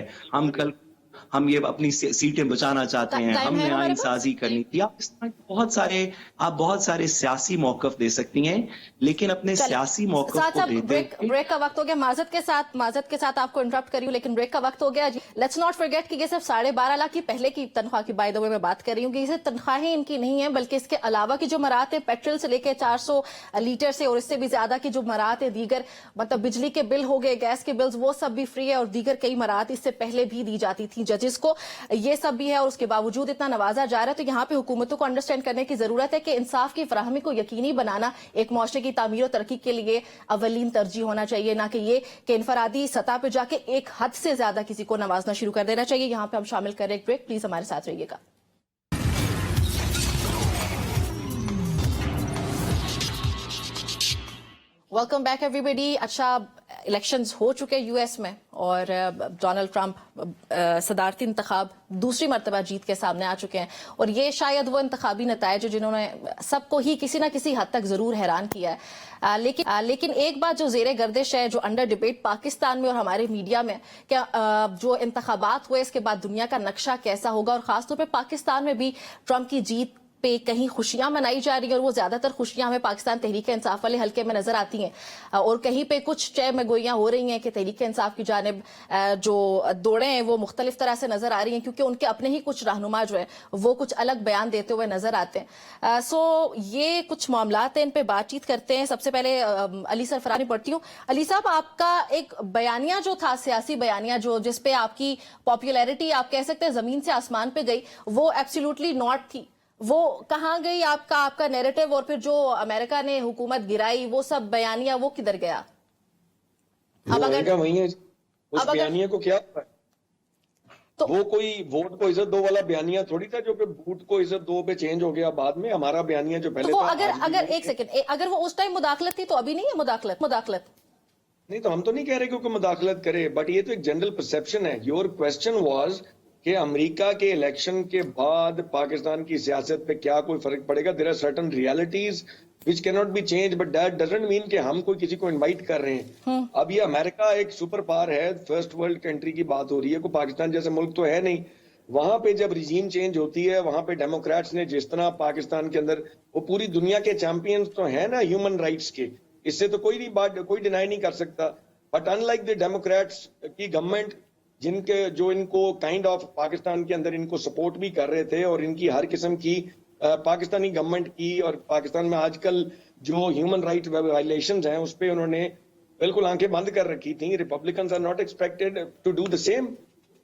हम ये अपनी सीटें बचाना चाहते हैं, टाइम है हमने हमारे आइन पास? साजी करनी थी. आप इस तरह के बहुत सारे सियासी मौकफ दे सकती हैं, लेकिन अपने सियासी मौकफ साथ को साथ देते हुए ब्रेक का वक्त हो गया. माजत के साथ आपको इंटरप्ट करी हूँ, लेकिन ब्रेक का वक्त हो गया. लेट्स नॉट फॉरगेट कि ये सिर्फ 12.5 लाख की पहले की तनख्वाह की बाय द वे मैं बात कर रही हूँ कि ये तनख्वाहें इनकी नहीं है, बल्कि इसके अलावा की जो मराहत है, पेट्रोल से लेकर 400 लीटर से और इससे भी ज्यादा की जो मराहत है, दीगर मतलब बिजली के बिल हो गए, गैस के बिल्स, वो सब भी फ्री है, और दीगर कई मराहत इससे पहले भी दी जाती थी जजेस को. ये सब भी है, और उसके बावजूद इतना नवाजा जा रहा है. तो यहाँ पे हुकूमतों को अंडरस्टैंड करने की जरूरत है कि इंसाफ की फराहमी को यकीनी बनाना एक मुआशरे की तामीर और तरक्की के लिए अवलीन तरजीह होना चाहिए, ना कि ये कि इनफरादी सतह पे जाके एक हद से ज्यादा किसी को नवाजना शुरू कर देना चाहिए. यहाँ पे हम शामिल करें एक ब्रेक, प्लीज हमारे साथ रहिएगा. Welcome back everybody. अच्छा, इलेक्शंस हो चुके यूएस में और डोनाल्ड ट्रंप सदारती इंतखाब दूसरी मरतबा जीत के सामने आ चुके हैं, और ये शायद वो इंतखाबी नतायज जिन्होंने सबको ही किसी ना किसी हद तक जरूर हैरान किया है. लेकिन एक बात जो जेर गर्दिश है, जो अंडर डिबेट पाकिस्तान में और हमारे मीडिया में, क्या जो इंतखाबात हुए इसके बाद दुनिया का नक्शा कैसा होगा, और खासतौर पर पाकिस्तान में भी ट्रंप की जीत पे कहीं खुशियां मनाई जा रही है, और वो ज्यादातर खुशियां हमें पाकिस्तान तहरीक इंसाफ वाले हल्के में नजर आती हैं, और कहीं पे कुछ चय में गोइयां हो रही हैं कि तहरीक इंसाफ की जानिब जो दौड़े हैं वो मुख्तलिफ तरह से नजर आ रही हैं, क्योंकि उनके अपने ही कुछ रहनुमा जो है वो कुछ अलग बयान देते हुए नजर आते हैं. सो ये कुछ मामलात हैं, इन पे बातचीत करते हैं. सबसे पहले अली सरफरानी पढ़ती हूँ. अली साहब, आपका एक बयानिया जो था, सियासी बयानिया जो जिसपे आपकी पॉपुलैरिटी आप कह सकते हैं जमीन से आसमान पे गई, वो एब्सोल्युटली नॉट थी. वो कहाँ गई? आपका नैरेटिव, और फिर जो अमेरिका ने हुकूमत गिराई, वो सब बयानिया वो किधर गया? अब अगर वही है, उस बयानिया को क्या पता है? तो वो कोई वोट को इज्जत दो वाला बयानिया थोड़ी था जो कि बूट को इज्जत दो पे चेंज हो गया बाद में. हमारा बयानिया जो पहले तो वो था, अगर एक सेकंड, अगर वो उस टाइम मुदाखलत थी तो अभी नहीं है मुदाखलत. नहीं, तो हम तो नहीं कह रहे कि कोई मुदाखलत करे, बट ये तो एक जनरल परसेप्शन है. योर क्वेश्चन वाज कि अमेरिका के इलेक्शन के बाद पाकिस्तान की सियासत पे क्या कोई फर्क पड़ेगा. There are certain realities which can not be change, but that doesn't mean कि हम कोई किसी को इनवाइट कर रहे हैं. अब ये अमेरिका एक सुपर पावर है, फर्स्ट वर्ल्ड कंट्री की बात हो रही है, कोई पाकिस्तान जैसा मुल्क तो है नहीं. वहां पे जब रिजीम चेंज होती है, वहां पे डेमोक्रेट्स ने जिस तरह पाकिस्तान के अंदर, वो पूरी दुनिया के चैंपियंस तो है ना ह्यूमन राइट्स के, इससे तो कोई डिनाई नहीं कर सकता. बट अनलाइक द डेमोक्रेट्स की गवर्नमेंट, जिनके जो इनको काइंड ऑफ पाकिस्तान के अंदर इनको सपोर्ट भी कर रहे थे, और इनकी हर किस्म की पाकिस्तानी गवर्नमेंट की और पाकिस्तान में आजकल जो ह्यूमन राइट वायलेशंस हैं उस पे उन्होंने बिल्कुल आंखें बंद कर रखी थी. Republicans are not expected to do the same.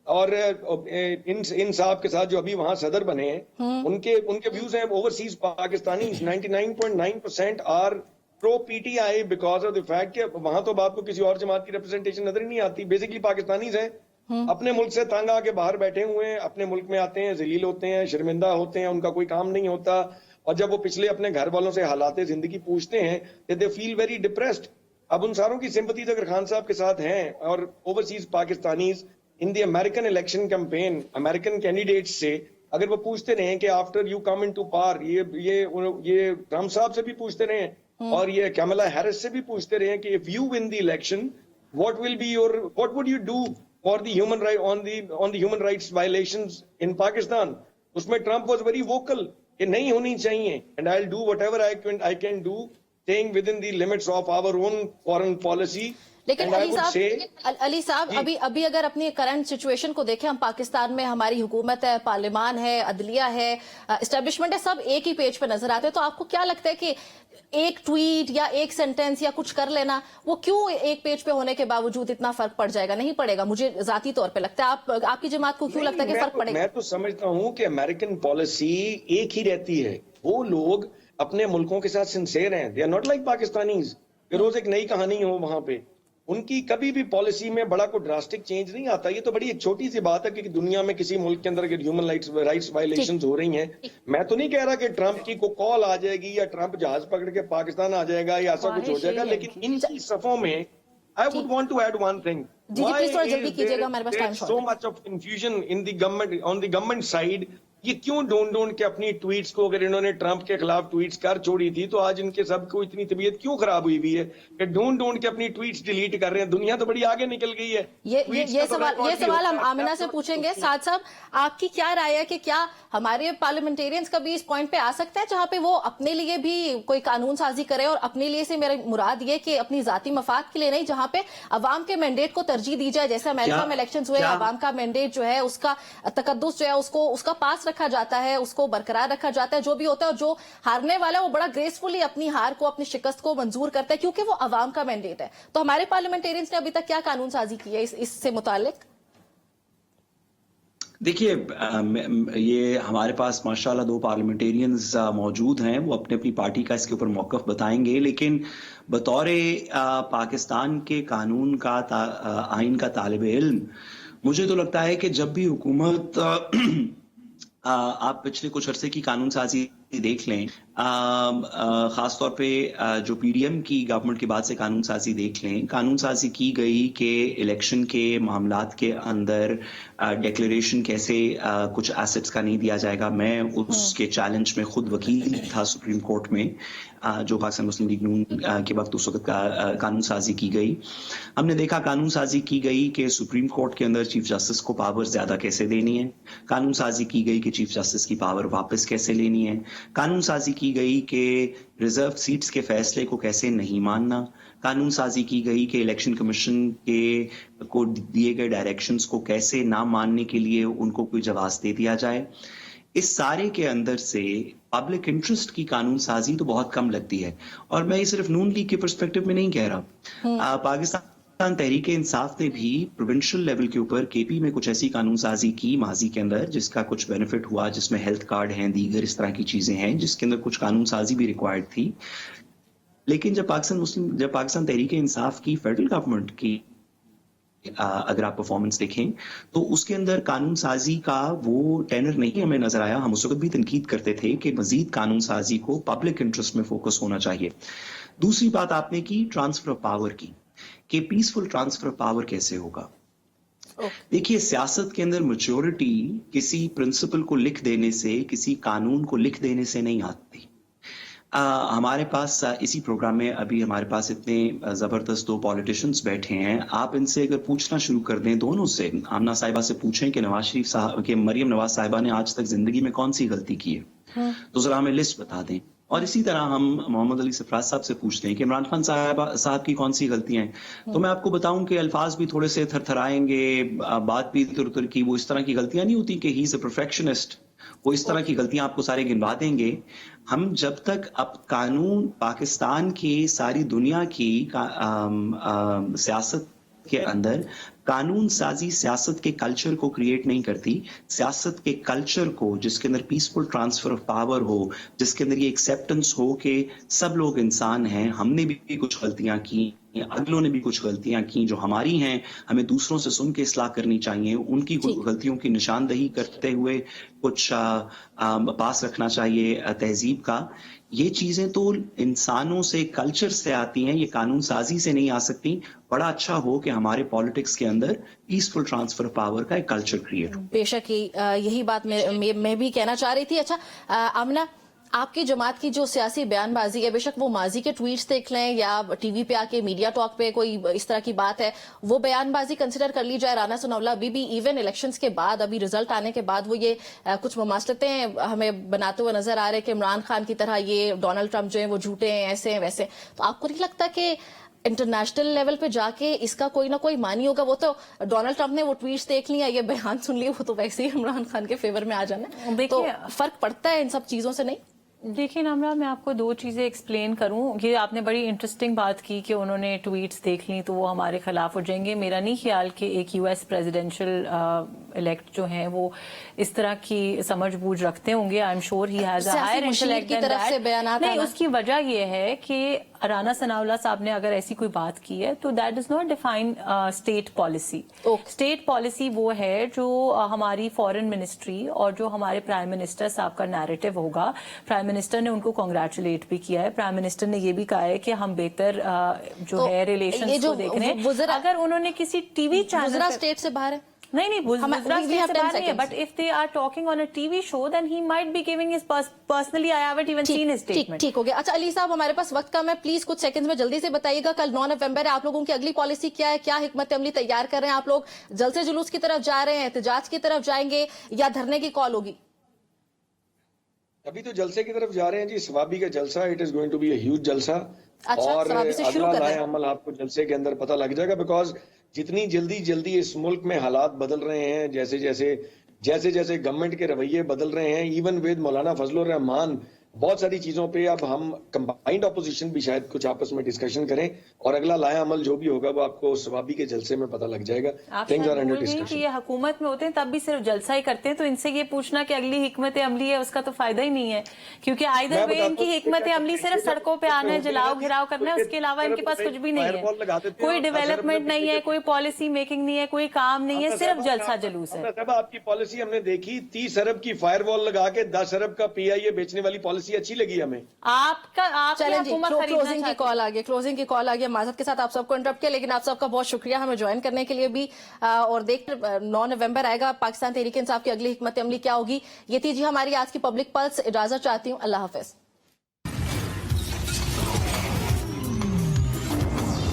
और इन साहब के साथ जो अभी वहां सदर बने हैं, उनके व्यूज हैं overseas Pakistani 99.9% are pro PTI because of the fact कि वहां तो आपको किसी और जमात की रिप्रेजेंटेशन नजर ही नहीं आती. बेसिकली पाकिस्तानीज हैं, अपने मुल्क से तंग आके बाहर बैठे हुए हैं, अपने मुल्क में आते हैं, जलील होते हैं, शर्मिंदा होते हैं, उनका कोई काम नहीं होता, और जब वो पिछले अपने घर वालों से हालात जिंदगी पूछते हैं, दे फील वेरी डिप्रेस्ड. अब उन सारों की सिंपैथी अगर खान साहब के साथ हैं, और overseas Pakistanis in the American election campaign American candidates से अगर वो पूछते रहे कि after you come into power, ये ट्रम्प साहब से भी पूछते रहे, और ये कैमला हैरिस से भी पूछते रहे कि if you win the election, what would you do for the human right on the human rights violations in Pakistan. उसमें ट्रम्प वाज वेरी वोकल कि नहीं होनी चाहिए, and I will do whatever I can do, staying within the limits of our own foreign policy. लेकिन And I Ali would साहब say- Ali साहब अभी अगर अपनी करंट सिचुएशन को देखें, हम पाकिस्तान में हमारी हुकूमत है, पार्लियामान है, अदलिया है, एस्टेब्लिशमेंट है, सब एक ही पेज पे नजर आते हैं। तो आपको क्या लगता है कि एक ट्वीट या एक सेंटेंस या कुछ कर लेना, वो क्यों एक पेज पे होने के बावजूद इतना फर्क पड़ जाएगा? नहीं पड़ेगा, मुझे जाती तौर पे लगता है। आपकी जमात को क्यों लगता है कि फर्क पड़ेगा? मैं तो समझता हूँ कि अमेरिकन पॉलिसी एक ही रहती है। वो लोग अपने मुल्कों के साथ सिंसेयर हैं, they are not like Pakistanis कि रोज एक नई कहानी हो वहां पे। उनकी कभी भी पॉलिसी में बड़ा कोई ड्रास्टिक चेंज नहीं आता। ये तो बड़ी एक छोटी सी बात है कि दुनिया में किसी मुल्क के अंदर अगर ह्यूमन राइट्स वायलेशंस हो रही हैं, मैं तो नहीं कह रहा कि ट्रंप की को कॉल आ जाएगी या ट्रंप जहाज पकड़ के पाकिस्तान आ जाएगा या ऐसा कुछ हो जाएगा, लेकिन इनकी सफों में I would want to add one thing. जी प्लीज थोड़ा जल्दी कीजिएगा, हमारे पास टाइम शॉर्ट सो है। Much of confusion in the government, on the government side. ये क्यों ढूंढ के अपनी ट्वीट्स को, अगर इन्होंने ट्रंप के खिलाफ ट्वीट्स कर छोड़ी थी तो आज इनके सबको इतनी तबीयत क्यों खराब हुई है कि ढूंढ के अपनी ट्वीट्स डिलीट कर रहे हैं? दुनिया तो बड़ी आगे निकल गई है। ये सवाल हम आमिना से पूछेंगे। साथ साहब, आपकी क्या राय है कि क्या हमारे पार्लियामेंटेरियंस कभी इस पॉइंट पे आ सकते हैं जहां पे वो अपने लिए भी कोई कानून साजी करे, और अपने लिए से मेरा मुराद ये कि अपनी जाती मफाद के लिए नहीं, जहां पे अवाम के मैंडेट को तरजीह दी जाए? जैसे अमेरिका में इलेक्शन हुए, अवाम का मैंडेट जो है उसका तकद्दुस जो है उसका पास रखा जाता है, उसको बरकरार रखा जाता है, जो भी होता है। और जो हारने वाला है वो बड़ा ग्रेसफुली अपनी हार को, अपनी शिकस्त को मंजूर करता है, क्योंकि वो अवाम का मैंडेट है। तो हमारे पार्लियामेंटेरियंस ने अभी तक क्या कानून साजी की है इससे मुतालिक? देखिए, ये हमारे पास माशाल्लाह 2 पार्लियामेंटेरियंस मौजूद हैं, वो अपनी अपनी पार्टी का इसके ऊपर मौक़िफ़ बताएंगे। लेकिन बतौर पाकिस्तान के कानून का आइन का तालिब इल्म, मुझे तो लगता है कि जब भी हुकूमत आप पिछले कुछ अरसे की कानून साजी देख लें, खास तौर पे जो पीडीएम की गवर्नमेंट के बाद से कानून साजी देख लें, कानून साजी की गई कि इलेक्शन के मामलात के अंदर डिक्लेरेशन कैसे कुछ एसेट्स का नहीं दिया जाएगा। मैं उसके चैलेंज में खुद वकील था सुप्रीम कोर्ट में, जो पाकिस्तान मुस्लिम लीग नून के वक्त उस वक्त कानून साजी की गई। हमने देखा कानून साजी की गई कि सुप्रीम कोर्ट के अंदर चीफ जस्टिस को पावर ज्यादा कैसे देनी है, कानून साजी की गई कि चीफ जस्टिस की पावर वापस कैसे लेनी है, कानून साजी की गई कि रिजर्व सीट्स के फैसले को कैसे नहीं मानना, कानून साजी की गई कि इलेक्शन कमीशन के को दिए गए डायरेक्शंस को कैसे ना मानने के लिए उनको कोई जवाब दे दिया जाए। इस सारे के अंदर से पब्लिक इंटरेस्ट की कानून साजी तो बहुत कम लगती है। और मैं ये सिर्फ नून लीग के पर्सपेक्टिव में नहीं कह रहा, पाकिस्तान तहरीक इंसाफ ने भी प्रोविंशियल लेवल के ऊपर केपी में कुछ ऐसी कानून साजी की माजी के अंदर जिसका कुछ बेनिफिट हुआ, जिसमें हेल्थ कार्ड हैं, दीगर इस तरह की चीजें हैं, जिसके अंदर कुछ कानून साजी भी रिक्वायर्ड थी। लेकिन जब पाकिस्तान तहरीक इंसाफ की फेडरल गवर्नमेंट की अगर आप परफॉर्मेंस देखें तो उसके अंदर कानून साजी का वो टेनर नहीं हमें नजर आया। हम उस वक्त भी तनकीद करते थे कि मजीद कानून साजी को पब्लिक इंटरेस्ट में फोकस होना चाहिए। दूसरी बात आपने की ट्रांसफर ऑफ पावर की, कि पीसफुल ट्रांसफर ऑफ पावर कैसे होगा। देखिए, सियासत के अंदर मैच्योरिटी किसी प्रिंसिपल को लिख देने से, किसी कानून को लिख देने से नहीं आती। हमारे पास इसी प्रोग्राम में अभी हमारे पास इतने जबरदस्त 2 पॉलिटिशियंस बैठे हैं, आप इनसे अगर पूछना शुरू कर दें, दोनों से, आमना साहिबा से पूछें कि नवाज शरीफ साहब के मरियम नवाज साहिबा ने आज तक जिंदगी में कौन सी गलती की है, तो जरा हमें लिस्ट बता दें। और इसी तरह हम मोहम्मद अली सरफराज साहब से पूछते हैं कि इमरान खान साहब की कौन सी गलतियां हैं, तो मैं आपको बताऊं कि अल्फाज भी थोड़े से थरथराएंगे, बात भी तुर की, वो इस तरह की गलतियां नहीं होती कि ही इज अ परफेक्शनिस्ट, वो इस तरह की गलतियां आपको सारे गिनवा देंगे। हम जब तक अब कानून पाकिस्तान की सारी दुनिया की सियासत के अंदर कानून साजी सियासत के कल्चर को क्रिएट नहीं करती, सियासत के कल्चर को जिसके अंदर पीसफुल ट्रांसफर ऑफ पावर हो, जिसके अंदर ये एक्सेप्टेंस हो कि सब लोग इंसान हैं, हमने भी कुछ गलतियां की, अगलों ने भी कुछ गलतियां की जो हमारी हैं, हमें दूसरों से सुन के इस्लाह करनी चाहिए, उनकी गलतियों की निशानदही करते हुए कुछ पास रखना चाहिए तहजीब का। ये चीजें तो इंसानों से, कल्चर से आती हैं, ये कानून साजी से नहीं आ सकती। बड़ा अच्छा हो कि हमारे पॉलिटिक्स के अंदर पीसफुल ट्रांसफर पावर का एक कल्चर क्रिएट हो। बेशक यही बात मैं भी कहना चाह रही थी। अच्छा आमना, आपकी जमात की जो सियासी बयानबाजी है, बेशक वो माजी के ट्वीट्स देख लें या टीवी पे आके मीडिया टॉक पे कोई इस तरह की बात है, वो बयानबाजी कंसिडर कर ली जाए। राना सनाउल्लाह अभी भी इवन इलेक्शंस के बाद, अभी रिजल्ट आने के बाद, वो ये कुछ मुमासलतें हमें बनाते हुए नजर आ रहे हैं कि इमरान खान की तरह ये डोनाल्ड ट्रंप जो है वो झूठे हैं, ऐसे हैं वैसे। तो आपको नहीं लगता कि इंटरनेशनल लेवल पे जाके इसका कोई ना कोई मानी होगा। वो तो डोनाल्ड ट्रंप ने वो ट्वीट्स देख लिया, ये बयान सुन लिए, वो तो वैसे ही इमरान खान के फेवर में आ जाना है। तो देखिए- फर्क पड़ता है इन सब चीजों से नहीं? देखिए नामरा, मैं आपको दो चीजें एक्सप्लेन करूं। ये आपने बड़ी इंटरेस्टिंग बात की कि उन्होंने ट्वीट्स देख ली तो वो हमारे खिलाफ हो जाएंगे। मेरा नहीं ख्याल कि एक यूएस प्रेसिडेंशियल इलेक्ट जो हैं वो इस तरह की समझबूझ रखते होंगे। I am sure he has a higher intellect की तरफ से बयानात नहीं, आना। उसकी वजह ये है कि राना सनाउल्लाह साहब ने अगर ऐसी कोई बात की है तो that does not define state policy. State policy वो है जो हमारी फॉरेन मिनिस्ट्री और जो हमारे प्राइम मिनिस्टर साहब का नैरेटिव होगा। प्राइम मिनिस्टर ने उनको कांग्रेचुलेट भी किया है। प्राइम मिनिस्टर ने ये भी कहा है कि हम बेहतर जो तो है ये रिलेशंस जो को देख रहे हैं। वुज़रा- अगर उन्होंने किसी टीवी चैनल गुजरात स्टेट से बाहर है। नहीं गुजरात we स्टेट have से 10 बाहर नहीं है, seconds. But if they are talking on a TV show then he might be giving his personally, I haven't even seen his statement. ठीक हो गया। अच्छा अली साहब, हमारे पास वक्त कम है, प्लीज कुछ सेकंड्स में जल्दी से बताइएगा, कल 9 नवंबर है, आप लोगों की अगली पॉलिसी क्या है? क्या हिकमत अमली तैयार कर रहे हैं आप लोग? जलसे जुलूस की तरफ जा रहे हैं, एहतजाज की तरफ जाएंगे या धरने की कॉल होगी? अभी तो जलसे की तरफ जा रहे हैं जी, सवाबी का जलसा, it is going to be a huge जलसा। अच्छा, और सवाबी से शुरू अगला कर रहे लाए हैं। अमल आपको जलसे के अंदर पता लग जाएगा, बिकॉज जितनी जल्दी इस मुल्क में हालात बदल रहे हैं, जैसे जैसे गवर्नमेंट के रवैये बदल रहे हैं, इवन विद मौलाना फजलुर रहमान, बहुत सारी चीजों पे अब हम कंबाइंड अपोजिशन भी शायद कुछ आपस में डिस्कशन करें, और अगला लाया अमल जो भी होगा वो आपको सवाबी के जलसे में पता लग जाएगा। आप थिंग्स आर शायद अंडर भूल गई कि डिस्कशन। ये हुकूमत में होते हैं तब भी सिर्फ जलसा ही करते हैं, तो इनसे ये पूछना कि अगली हिकमत अमली है उसका तो फायदा ही नहीं है, क्योंकि आइदर मैं वे बताता इनकी हूं, हिकमत अमली सिर्फ सड़कों पे आना है, जलाओ घिराव करना है, उसके अलावा इनके पास कुछ भी नहीं फायरवॉल लगा है। देते हैं कोई और 10 डेवलपमेंट अरब नहीं है, में कोई पॉलिसी मेकिंग नहीं है, कोई काम नहीं है, सिर्फ जलसा जुलूस है। साहब आपकी पॉलिसी हमने देखी, 30 अरब की फायरवॉल लगा के 10 अरब का पीआईए बेचने वाली पॉलिसी अच्छी लगी हमें। आपकी चलें जी, हुकूमत खरीदना क्लोजिंग की चाहती कॉल आ गई, क्लोजिंग की कॉल आ गई। माजरत के साथ आप सबको इंटरप्ट किया, लेकिन आप सबका बहुत शुक्रिया हमें ज्वाइन करने के लिए भी। और देख 9 नवंबर आएगा, पाकिस्तान तहरीक इंसाफ की अगली हिकमत अमली क्या होगी। ये थी जी हमारी आज की पब्लिक पल्स। इजाजत चाहती हूँ, अल्लाह हाफिज।